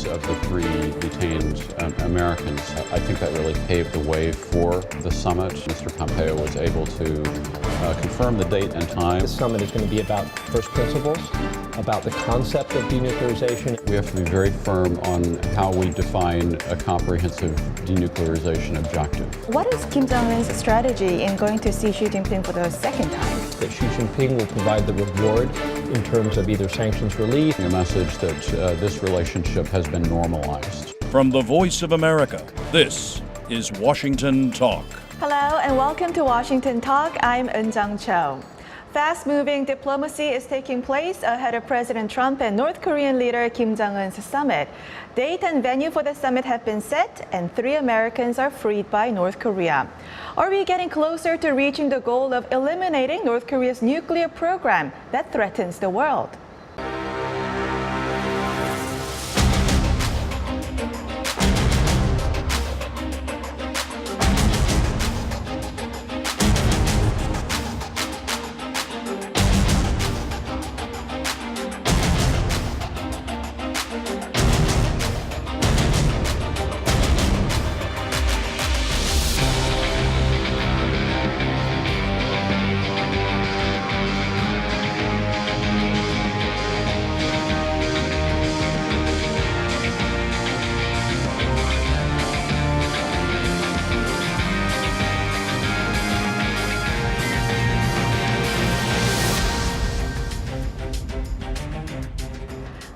release of the three detained Americans. I think that really paved the way for the summit. Mr. Pompeo was able to confirm the date and time. The summit is going to be about first principles, about the concept of denuclearization. We have to be very firm on how we define a comprehensive denuclearization objective. What is Kim Jong-un's strategy in going to see Xi Jinping for the second time? That Xi Jinping will provide the reward in terms of either sanctions relief. A message that this relationship has been normalized. From the Voice of America, this is Washington Talk. Hello and welcome to Washington Talk. I'm Eun-jung Cho. Fast-moving diplomacy is taking place ahead of President Trump and North Korean leader Kim Jong-un's summit. Date and venue for the summit have been set, and 3 Americans are freed by North Korea. Are we getting closer to reaching the goal of eliminating North Korea's nuclear program that threatens the world?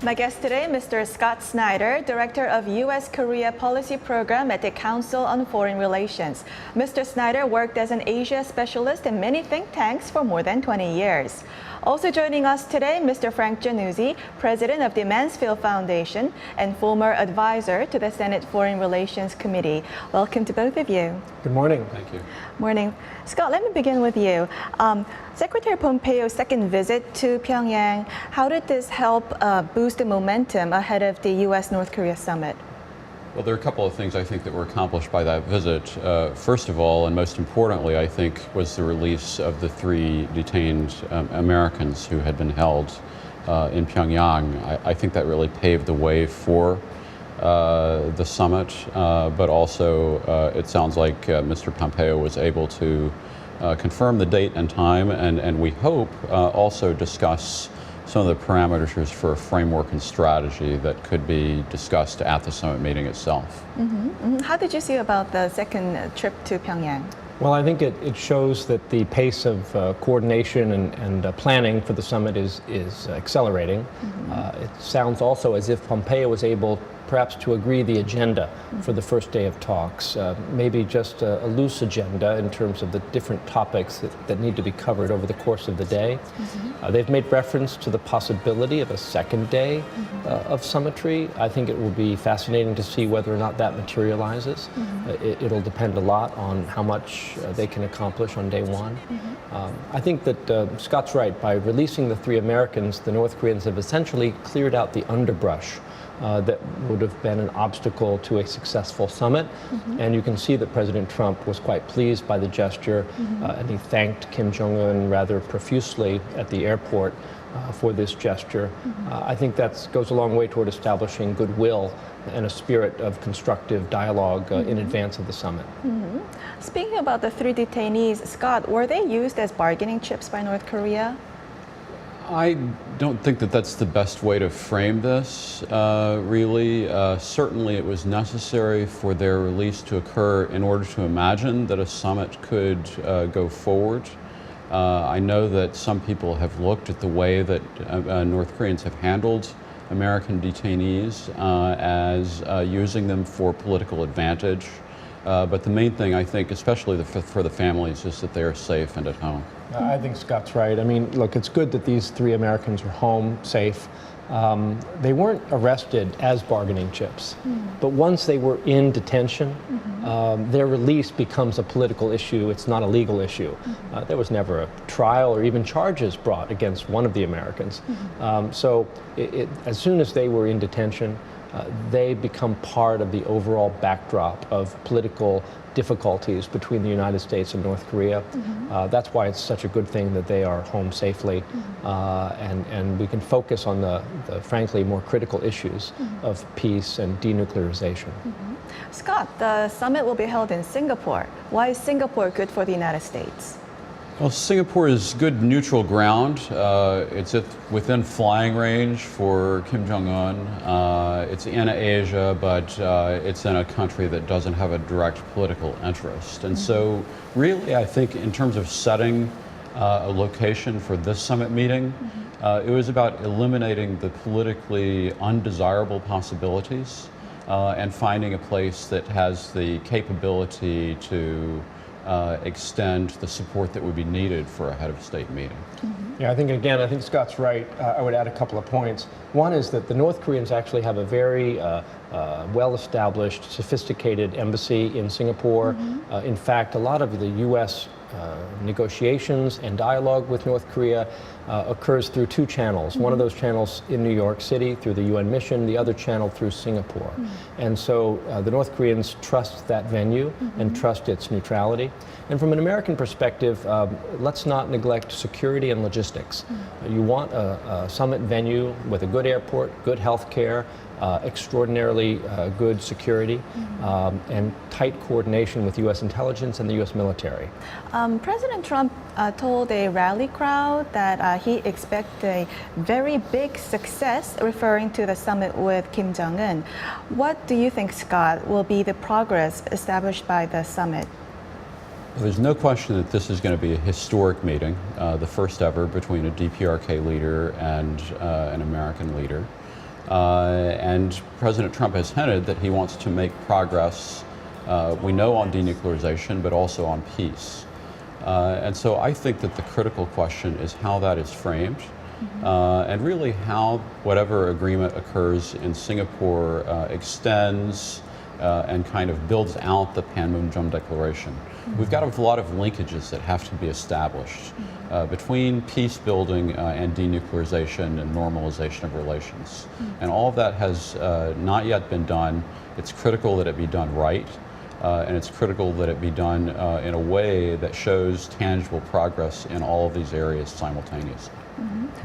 My guest today, Mr. Scott Snyder, Director of U.S.-Korea Policy Program at the Council on Foreign Relations. Mr. Snyder worked as an Asia specialist in many think tanks for more than 20 years. Also joining us today, Mr. Frank Jannuzi, President of the Mansfield Foundation and former advisor to the Senate Foreign Relations Committee. Welcome to both of you. Good morning. Thank you. Morning. Scott, let me begin with you. Secretary Pompeo's second visit to Pyongyang, how did this help boost the momentum ahead of the U.S.-North Korea summit? Well, there are a couple of things I think that were accomplished by that visit. First of all, and most importantly, I think, was the release of the 3 detained Americans who had been held in Pyongyang. I think that really paved the way for the summit, but also it sounds like Mr. Pompeo was able to confirm the date and time, and we hope also discuss some of the parameters for a framework and strategy that could be discussed at the summit meeting itself. How did you see about the second trip to Pyongyang? Well, I think it shows that the pace of coordination and planning for the summit is accelerating. It sounds also as if Pompeo was able perhaps to agree the agenda for the first day of talks, maybe just a loose agenda in terms of the different topics that need to be covered over the course of the day. They've made reference to the possibility of a second day of summitry. I think it will be fascinating to see whether or not that materializes. It'll depend a lot on how much they can accomplish on day one. I think that Scott's right. By releasing the 3 Americans, the North Koreans have essentially cleared out the underbrush that would have been an obstacle to a successful summit. And you can see that President Trump was quite pleased by the gesture, and he thanked Kim Jong-un rather profusely at the airport for this gesture. I think that goes a long way toward establishing goodwill and a spirit of constructive dialogue in advance of the summit. Speaking about the 3 detainees, Scott, were they used as bargaining chips by North Korea? I don't think that that's the best way to frame this, really. Certainly it was necessary for their release to occur in order to imagine that a summit could go forward. I know that some people have looked at the way that North Koreans have handled American detainees as using them for political advantage. But the main thing, I think, especially for the families, is that they are safe and at home. I think Scott's right. I mean, look, it's good that these 3 Americans are home, safe. They weren't arrested as bargaining chips, but once they were in detention, their release becomes a political issue. It's not a legal issue. There was never a trial or even charges brought against one of the Americans. So as soon as they were in detention, they become part of the overall backdrop of political difficulties between the United States and North Korea. That's why it's such a good thing that they are home safely, and we can focus on the frankly more critical issues of peace and denuclearization. Scott, the summit will be held in Singapore. Why is Singapore good for the United States? Well, Singapore is good neutral ground. It's within flying range for Kim Jong-un. It's in Asia, but it's in a country that doesn't have a direct political interest. And so really, I think in terms of setting a location for this summit meeting, it was about eliminating the politically undesirable possibilities and finding a place that has the capability to extend the support that would be needed for a head of state meeting. Yeah, I think Scott's right. I would add a couple of points. One is that the North Koreans actually have a very well-established, sophisticated embassy in Singapore. In fact, a lot of the U.S. Negotiations and dialogue with North Korea occurs through two channels. One of those channels in New York City through the UN mission, the other channel through Singapore. And so the North Koreans trust that venue and trust its neutrality. And from an American perspective, let's not neglect security and logistics. You want a summit venue with a good airport, good health care, extraordinarily good security, and tight coordination with U.S. intelligence and the U.S. military. President Trump told a rally crowd that he expects a very big success, referring to the summit with Kim Jong-un. What do you think, Scott, will be the progress established by the summit? Well, there's no question that this is going to be a historic meeting, the first ever between a DPRK leader and an American leader. And President Trump has hinted that he wants to make progress, we know, on denuclearization, but also on peace. And so I think that the critical question is how that is framed, and really how whatever agreement occurs in Singapore extends and kind of builds out the Panmunjom Declaration. We've got a lot of linkages that have to be established between peace building and denuclearization and normalization of relations. And all of that has not yet been done. It's critical that it be done right, and it's critical that it be done in a way that shows tangible progress in all of these areas simultaneously.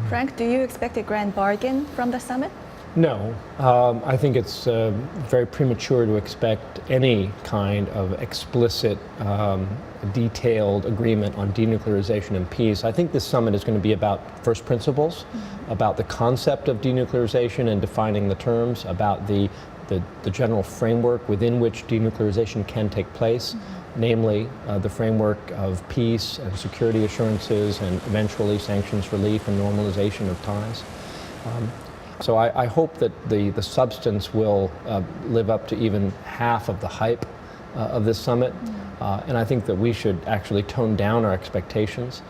Frank, do you expect a grand bargain from the summit? No, I think it's very premature to expect any kind of explicit, detailed agreement on denuclearization and peace. I think this summit is going to be about first principles, about the concept of denuclearization and defining the terms, about the general framework within which denuclearization can take place, namely the framework of peace and security assurances and eventually sanctions relief and normalization of ties. So I hope that the substance will live up to even half of the hype of this summit. And I think that we should actually tone down our expectations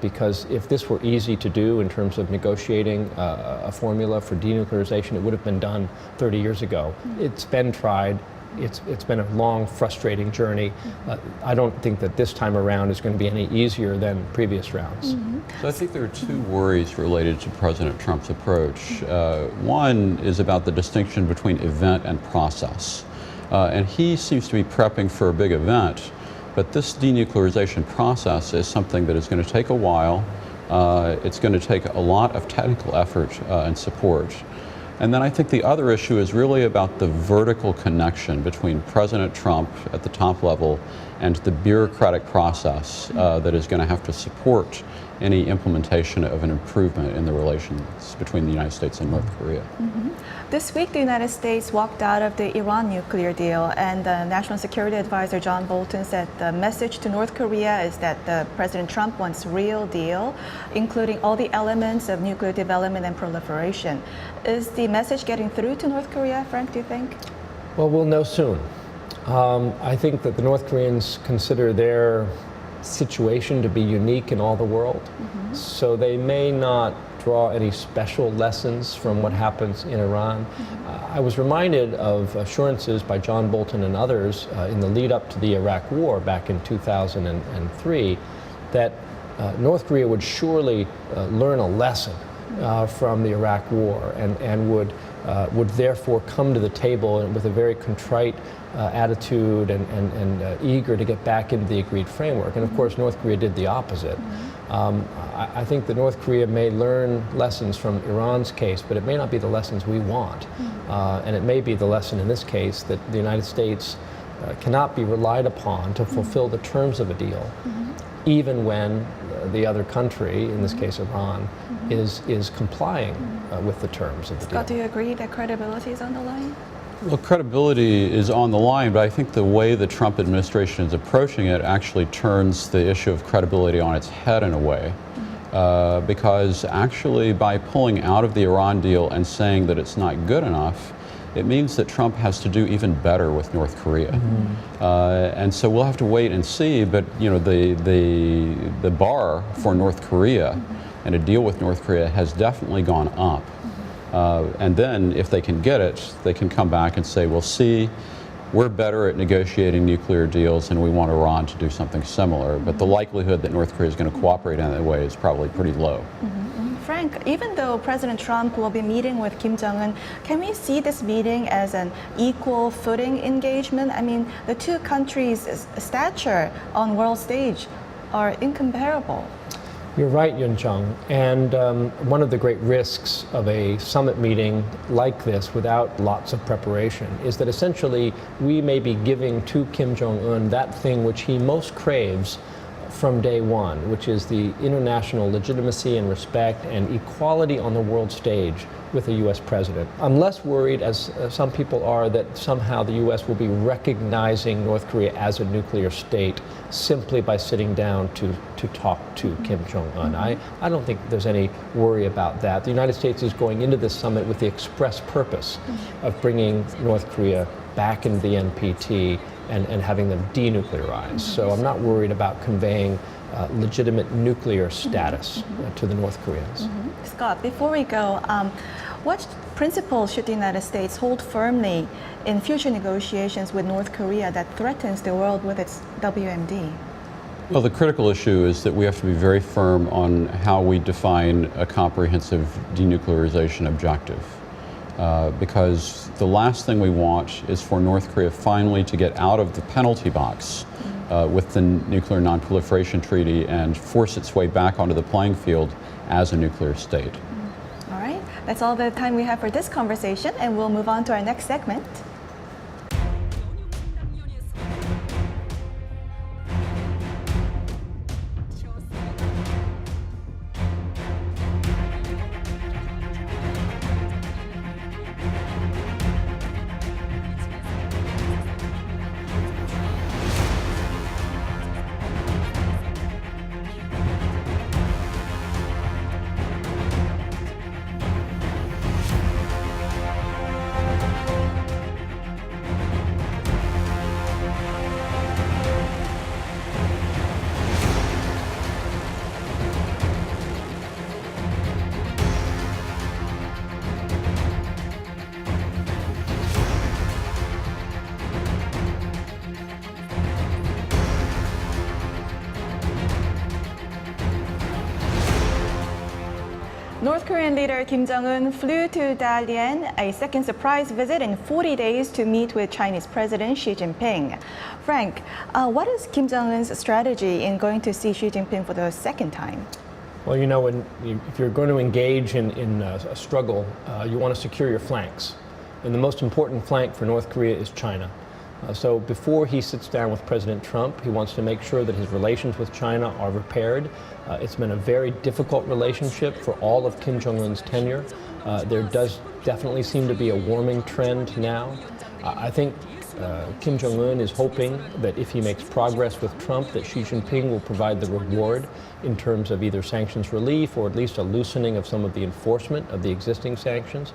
because if this were easy to do in terms of negotiating a formula for denuclearization, it would have been done 30 years ago. It's been tried. It's been a long, frustrating journey. I don't think that this time around is going to be any easier than previous rounds. So I think there are two worries related to President Trump's approach. One is about the distinction between event and process. And he seems to be prepping for a big event, but this denuclearization process is something that is going to take a while. It's going to take a lot of technical effort and support. And then I think the other issue is really about the vertical connection between President Trump at the top level and the bureaucratic process that is going to have to support any implementation of an improvement in the relations between the United States and North Korea. This week, the United States walked out of the Iran nuclear deal, and the National Security Advisor John Bolton said the message to North Korea is that President Trump wants real deal, including all the elements of nuclear development and proliferation. Is the message getting through to North Korea, Frank, do you think? Well, we'll know soon. I think that the North Koreans consider their situation to be unique in all the world, so they may not draw any special lessons from what happens in Iran. I was reminded of assurances by John Bolton and others in the lead up to the Iraq War back in 2003 that North Korea would surely learn a lesson from the Iraq War and would therefore come to the table with a very contrite attitude and eager to get back into the agreed framework. And of course, North Korea did the opposite. I think that North Korea may learn lessons from Iran's case, but it may not be the lessons we want. And it may be the lesson in this case that the United States cannot be relied upon to fulfill the terms of a deal, even when the other country, in this case Iran, is complying with the terms of the deal. Scott, do you agree that credibility is on the line? Well, credibility is on the line, but I think the way the Trump administration is approaching it actually turns the issue of credibility on its head in a way. Because actually by pulling out of the Iran deal and saying that it's not good enough, it means that Trump has to do even better with North Korea. And so we'll have to wait and see, but you know, the bar for North Korea and a deal with North Korea has definitely gone up. And then if they can get it, they can come back and say, well, see, we're better at negotiating nuclear deals and we want Iran to do something similar. But the likelihood that North Korea is going to cooperate in that way is probably pretty low. Frank, even though President Trump will be meeting with Kim Jong-un, can we see this meeting as an equal footing engagement? I mean, the two countries' stature on world stage are incomparable. You're right, Yun Chung. And one of the great risks of a summit meeting like this without lots of preparation is that essentially we may be giving to Kim Jong-un that thing which he most craves from day one, which is the international legitimacy and respect and equality on the world stage with a U.S. president. I'm less worried, as some people are, that somehow the U.S. will be recognizing North Korea as a nuclear state simply by sitting down to talk to Kim Jong-un. I don't think there's any worry about that. The United States is going into this summit with the express purpose of bringing North Korea back into the NPT and having them denuclearized. So I'm not worried about conveying legitimate nuclear status to the North Koreans. Scott, before we go, what principles should the United States hold firmly in future negotiations with North Korea that threatens the world with its WMD? Well, the critical issue is that we have to be very firm on how we define a comprehensive denuclearization objective. Because the last thing we want is for North Korea finally to get out of the penalty box with the Nuclear Non-Proliferation Treaty and force its way back onto the playing field as a nuclear state. All right, that's all the time we have for this conversation, and we'll move on to our next segment. North Korean leader Kim Jong-un flew to Dalian, a second surprise visit in 40 days to meet with Chinese President Xi Jinping. Frank, what is Kim Jong-un's strategy in going to see Xi Jinping for the second time? Well, you know, if you're going to engage in a struggle, you want to secure your flanks. And the most important flank for North Korea is China. So before he sits down with President Trump, he wants to make sure that his relations with China are repaired. It's been a very difficult relationship for all of Kim Jong-un's tenure. There does definitely seem to be a warming trend now. I think Kim Jong-un is hoping that if he makes progress with Trump, that Xi Jinping will provide the reward in terms of either sanctions relief or at least a loosening of some of the enforcement of the existing sanctions.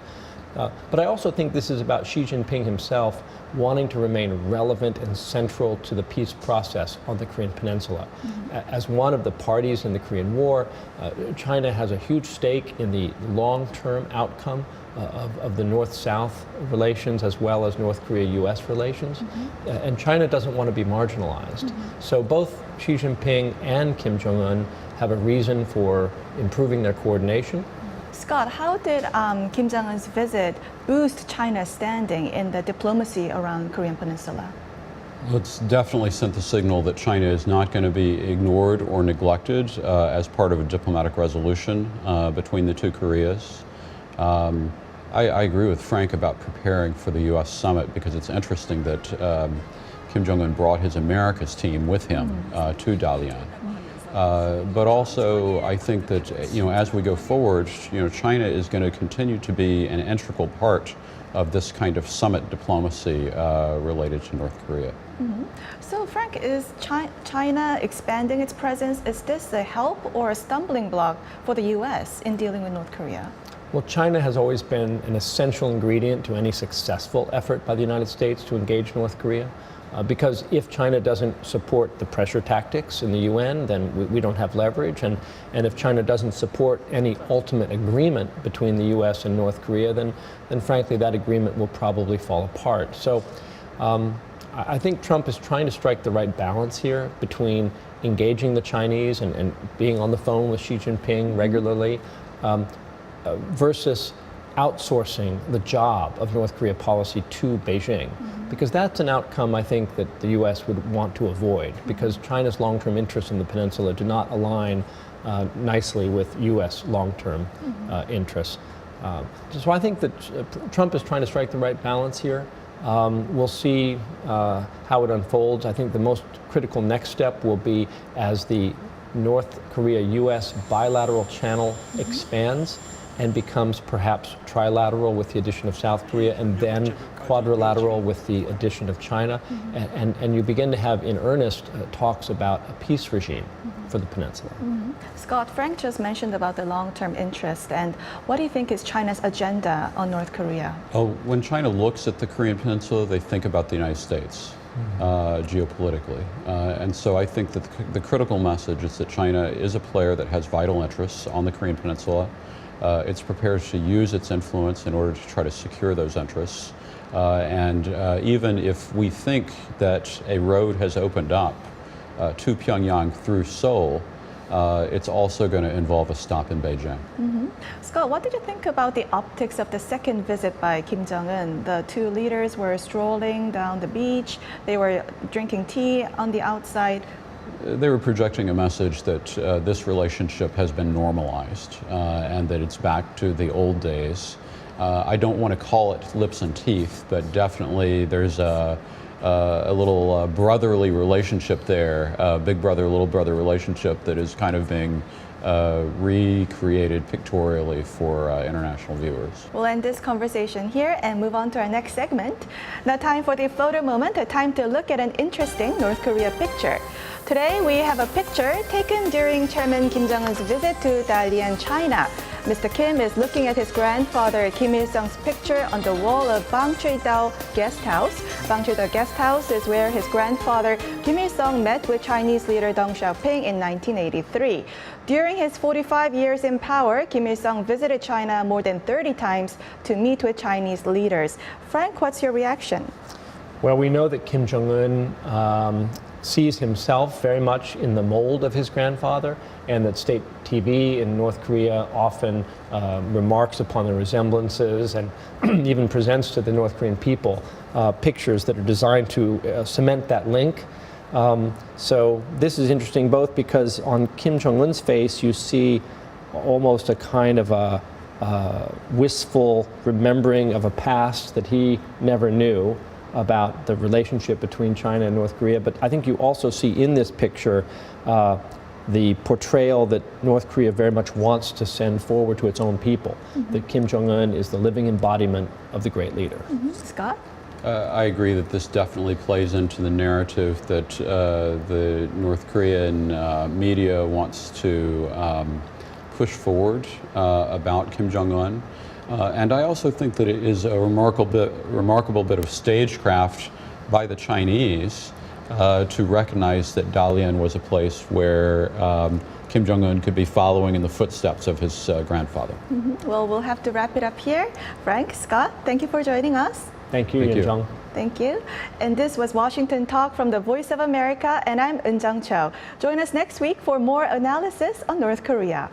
But I also think this is about Xi Jinping himself wanting to remain relevant and central to the peace process on the Korean Peninsula. As one of the parties in the Korean War, China has a huge stake in the long-term outcome of the North-South relations as well as North Korea-US relations. And China doesn't want to be marginalized. So both Xi Jinping and Kim Jong-un have a reason for improving their coordination. Scott, how did Kim Jong-un's visit boost China's standing in the diplomacy around Korean Peninsula? Well, it's definitely sent the signal that China is not going to be ignored or neglected as part of a diplomatic resolution between the two Koreas. I agree with Frank about preparing for the U.S. summit because it's interesting that Kim Jong-un brought his Americas team with him to Dalian. But also, I think that as we go forward, China is going to continue to be an integral part of this kind of summit diplomacy related to North Korea. So, Frank, is China expanding its presence? Is this a help or a stumbling block for the U.S. in dealing with North Korea? Well, China has always been an essential ingredient to any successful effort by the United States to engage North Korea. Because if China doesn't support the pressure tactics in the UN, then we don't have leverage. And if China doesn't support any ultimate agreement between the US and North Korea, then frankly, that agreement will probably fall apart. So I think Trump is trying to strike the right balance here between engaging the Chinese and being on the phone with Xi Jinping regularly versus outsourcing the job of North Korea policy to Beijing. Because that's an outcome I think that the U.S. would want to avoid, because China's long-term interests in the peninsula do not align nicely with U.S. long-term interests. So I think that Trump is trying to strike the right balance here. We'll see how it unfolds. I think the most critical next step will be as the North Korea-U.S. bilateral channel expands and becomes perhaps trilateral with the addition of South Korea, and then quadrilateral with the addition of China, and you begin to have in earnest talks about a peace regime for the peninsula. Scott, Frank just mentioned about the long-term interest, and what do you think is China's agenda on North Korea? Oh, when China looks at the Korean Peninsula, they think about the United States geopolitically. And so I think that the critical message is that China is a player that has vital interests on the Korean Peninsula. It's prepared to use its influence in order to try to secure those interests. And even if we think that a road has opened up to Pyongyang through Seoul, it's also going to involve a stop in Beijing. Scott, what did you think about the optics of the second visit by Kim Jong-un? The two leaders were strolling down the beach. They were drinking tea on the outside. They were projecting a message that this relationship has been normalized and that it's back to the old days. I don't want to call it lips and teeth, but definitely there's a little brotherly relationship there, big brother, little brother relationship that is kind of being recreated pictorially for international viewers. We'll end this conversation here and move on to our next segment. Now, time for the photo moment, a time to look at an interesting North Korea picture. Today, we have a picture taken during Chairman Kim Jong-un's visit to Dalian, China. Mr. Kim is looking at his grandfather Kim Il-sung's picture on the wall of Bang Choi-dao Guest House. Bang Choi-dao Guest House is where his grandfather Kim Il-sung met with Chinese leader Deng Xiaoping in 1983. During his 45 years in power, Kim Il-sung visited China more than 30 times to meet with Chinese leaders. Frank, what's your reaction? Well, we know that Kim Jong-un sees himself very much in the mold of his grandfather, and that state TV in North Korea often remarks upon the resemblances and even presents to the North Korean people pictures that are designed to cement that link. So this is interesting both because on Kim Jong-un's face you see almost a kind of a wistful remembering of a past that he never knew about the relationship between China and North Korea. But I think you also see in this picture the portrayal that North Korea very much wants to send forward to its own people, that Kim Jong-un is the living embodiment of the great leader. Scott? I agree that this definitely plays into the narrative that the North Korean media wants to push forward about Kim Jong-un. And I also think that it is a remarkable bit of stagecraft by the Chinese to recognize that Dalian was a place where Kim Jong-un could be following in the footsteps of his grandfather. Well, we'll have to wrap it up here. Frank, Scott, thank you for joining us. Thank you, Yoon-jung. Thank you. And this was Washington Talk from the Voice of America, and I'm Eun-jung Cho. Join us next week for more analysis on North Korea.